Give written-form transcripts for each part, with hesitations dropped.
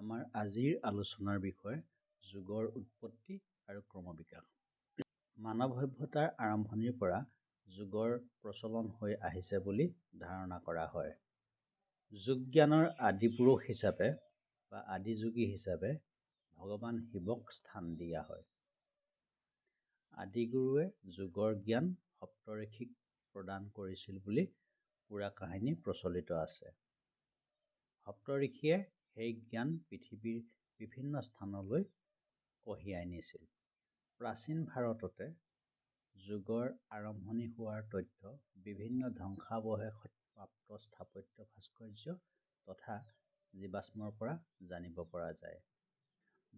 আমাৰ আজিৰ আলোচনাৰ বিষয় যোগৰ উৎপত্তি আৰু ক্ৰমবিকাশ। মানৱ সভ্যতাৰ আৰম্ভণিৰ পৰা যোগৰ প্ৰচলন হৈ আহিছে বুলি ধাৰণা কৰা হয়। যোগ জ্ঞানৰ আদিপুৰুষ হিচাপে বা আদিযোগী হিচাপে ভগৱান শিৱক স্থান দিয়া হয়। আদিগুৰুৱে যোগৰ জ্ঞান সপ্তৰ্ষিক প্ৰদান কৰিছিল বুলি পুৰা কাহিনী প্ৰচলিত আছে। সপ্তৰ্ষিয়ে সেই জ্ঞান পৃথিৱীৰ বিভিন্ন স্থানলৈ কঢ়িয়াই নিছিল। প্ৰাচীন ভাৰততে যোগৰ আৰম্ভণি হোৱাৰ তথ্য বিভিন্ন ধ্বংসাৱশেষত স্থাপত্য ভাস্কৰ্য তথা জীৱাশ্মৰ পৰা জানিব পৰা যায়।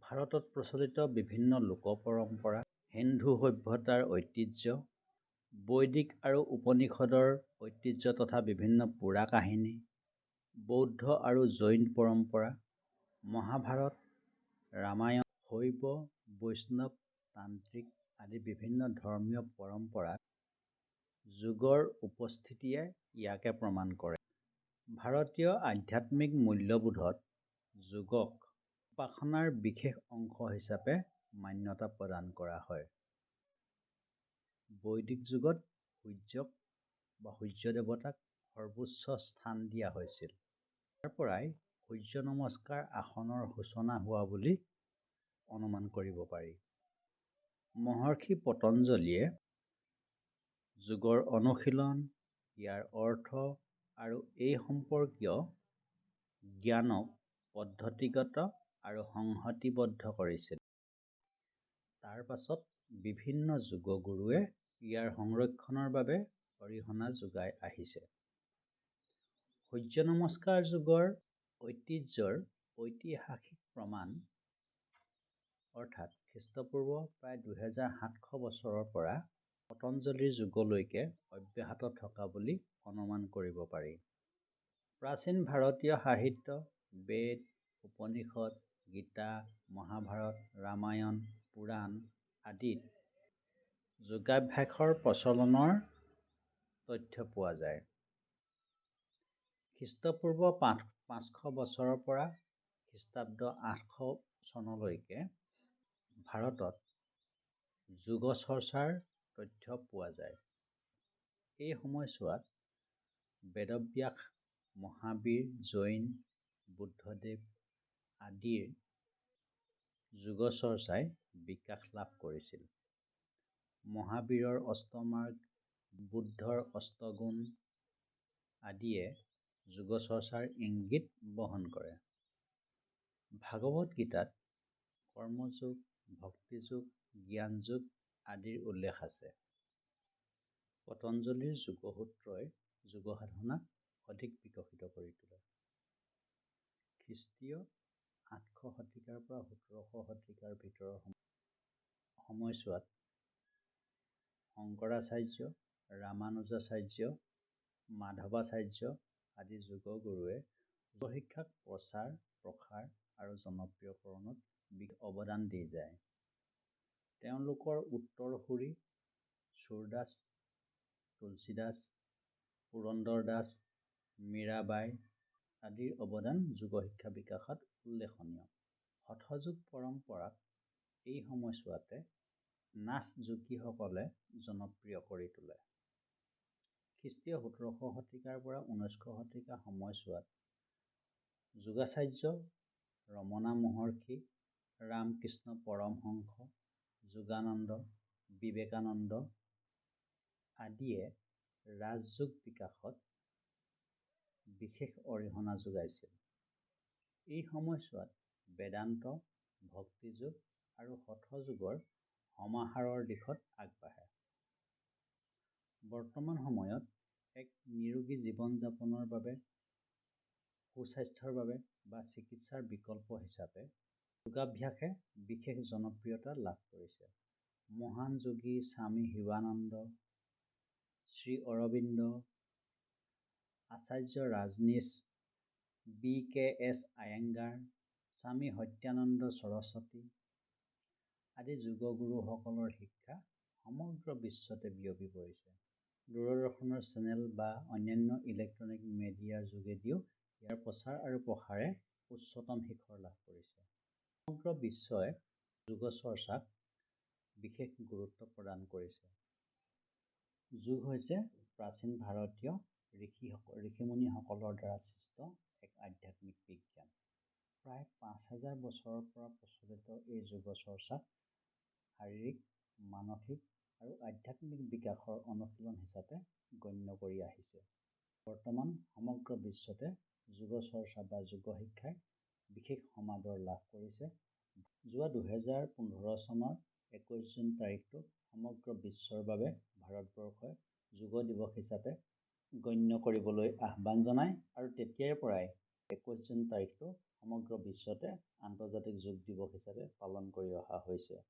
ভাৰতত প্ৰচলিত বিভিন্ন লোক পৰম্পৰা, হিন্দু সভ্যতাৰ ঐতিহ্য, বৈদিক আৰু উপনিষদৰ ঐতিহ্য তথা বিভিন্ন পুৰা কাহিনী, বৌদ্ধ আৰু জৈন পৰম্পৰা, মহাভাৰত, ৰামায়ণ, শৈৱ, বৈষ্ণৱ, তান্ত্ৰিক আদি বিভিন্ন ধৰ্মীয় পৰম্পৰাত যোগৰ উপস্থিতিয়ে ইয়াকে প্ৰমাণ কৰে। ভাৰতীয় আধ্যাত্মিক মূল্যবোধত যোগক উপাসনাৰ বিশেষ অংশ হিচাপে মান্যতা প্ৰদান কৰা হয়। বৈদিক যুগত সূৰ্যক বা সূৰ্য দেৱতাক সৰ্বোচ্চ স্থান দিয়া হৈছিল। ইয়াৰ পৰাই সূৰ্য নমস্কাৰ আসনৰ সূচনা হোৱা বুলি অনুমান কৰিব পাৰি। মহৰ্ষি পতঞ্জলীয়ে যোগৰ অনুশীলন, ইয়াৰ অৰ্থ আৰু এই সম্পৰ্কীয় জ্ঞানক পদ্ধতিগত আৰু সংহতিবদ্ধ কৰিছিল। তাৰ পাছত বিভিন্ন যোগগুৰুৱে ইয়াৰ সংৰক্ষণৰ বাবে অৰিহণা যোগাই আহিছে। সূৰ্য নমস্কাৰ যোগৰ ঐতিহ্যৰ ঐতিহাসিক প্ৰমাণ অৰ্থাৎ খ্ৰীষ্টপূৰ্ব প্ৰায় 2700 বছৰৰ পৰা পতঞ্জলীৰ যুগলৈকে অব্যাহত থকা বুলি অনুমান কৰিব পাৰি। প্ৰাচীন ভাৰতীয় সাহিত্য, বেদ, উপনিষদ, গীতা, মহাভাৰত, ৰামায়ণ, পুৰাণ আদিত যোগাভ্যাসৰ প্ৰচলনৰ তথ্য পোৱা যায়। খ্ৰীষ্টপূৰ্ব 500 বছৰৰ পৰা খ্ৰীষ্টাব্দ 800 চনলৈকে ভাৰতত যোগ চৰ্চাৰ তথ্য পোৱা যায়। এই সময়ছোৱাত বেদব্যাস, মহাবীৰ, জৈন, বুদ্ধদেৱ আদিৰ যোগ চৰ্চাই বিকাশ লাভ কৰিছিল। মহাবীৰৰ অষ্টমাৰ্গ, বুদ্ধৰ অষ্টগুণ আদিয়ে যোগ চৰ্চাৰ ইংগিত বহন কৰে। ভাগৱত গীতাত কৰ্মযোগ, ভক্তিযোগ, জ্ঞানযোগ আদিৰ উল্লেখ আছে। পতঞ্জলীৰ যোগসূত্ৰই যোগ সাধনাক অধিক বিকশিত কৰি তোলে। খ্ৰীষ্টীয় 800 শতিকাৰ পৰা 1700 শতিকাৰ ভিতৰৰ সময়ছোৱাত শংকৰাচাৰ্য, ৰামানুজাচাৰ্য, মাধৱাচাৰ্য আদি যোগগুৰুৱে যোগ শিক্ষাক প্ৰচাৰ, প্ৰসাৰ আৰু জনপ্ৰিয়কৰণত বিশেষ অৱদান দি যায়। তেওঁলোকৰ উত্তৰসূৰী চুৰদাস, তুলসীদাস, পুৰন্দৰ দাস, মীৰাবাই আদিৰ অৱদান যোগ শিক্ষা বিকাশত উল্লেখনীয়। হঠযোগ পৰম্পৰাক এই সময়ছোৱাতে নাথ যোগীসকলে জনপ্ৰিয় কৰি তোলে। খ্ৰীষ্টীয় 1700 শতিকাৰ পৰা 1900 শতিকা সময়ছোৱাত যোগাচাৰ্য ৰমনা মহৰ্ষি, ৰামকৃষ্ণ পৰমহংস, যোগানন্দ, বিবেকানন্দ আদিয়ে ৰাজযোগ বিকাশত বিশেষ অৰিহণা যোগাইছিল। এই সময়ছোৱাত বেদান্ত, ভক্তিযোগ আৰু হঠযোগৰ সমাহাৰৰ দিশত আগবাঢ়ে। বৰ্তমান সময়ত এক নিৰোগী জীৱন যাপনৰ বাবে, সুস্বাস্থ্যৰ বাবে বা চিকিৎসাৰ বিকল্প হিচাপে যোগাভ্যাসে বিশেষ জনপ্ৰিয়তা লাভ কৰিছে। মহান যোগী স্বামী শিৱানন্দ, শ্ৰী অৰবিন্দ, আচাৰ্য ৰাজনীশ, বি.কে.এছ. আয়েংগাৰ, স্বামী সত্যানন্দ সৰস্বতী আদি যোগগুৰুসকলৰ শিক্ষা সমগ্ৰ বিশ্বতে বিয়পি পৰিছে। দূৰদৰ্শনৰ চেনেল বা অন্যান্য ইলেক্ট্ৰনিক মিডিয়াৰ যোগেদিও ইয়াৰ প্ৰচাৰ আৰু প্ৰসাৰে উচ্চতম শিখৰ লাভ কৰিছে। সমগ্ৰ বিশ্বই যোগ চৰ্চাক বিশেষ গুৰুত্ব প্ৰদান কৰিছে। যোগ হৈছে প্ৰাচীন ভাৰতীয় ঋষিমুনিসকলৰ দ্বাৰা সৃষ্ট এক আধ্যাত্মিক বিজ্ঞান। প্ৰায় ৫,০০০ বছৰৰ পৰা প্ৰচলিত এই যোগ চৰ্চাক শাৰীৰিক, মানসিক আৰু আধ্যাত্মিক বিকাশৰ অনুশীলন হিচাপে গণ্য কৰি আহিছে। বৰ্তমান সমগ্ৰ বিশ্বতে যোগ চৰ্চা বা যোগ শিক্ষাই বিশেষ সমাদৰ লাভ কৰিছে। যোৱা ২০১৫ চনৰ ২১ জুন তাৰিখটো সমগ্ৰ বিশ্বৰ বাবে ভাৰতবৰ্ষই যোগ দিৱস হিচাপে গণ্য কৰিবলৈ আহ্বান জনায় আৰু তেতিয়াৰ পৰাই ২১ জুন তাৰিখটো সমগ্ৰ বিশ্বতে আন্তৰ্জাতিক যোগ দিৱস হিচাপে পালন কৰি অহা হৈছে।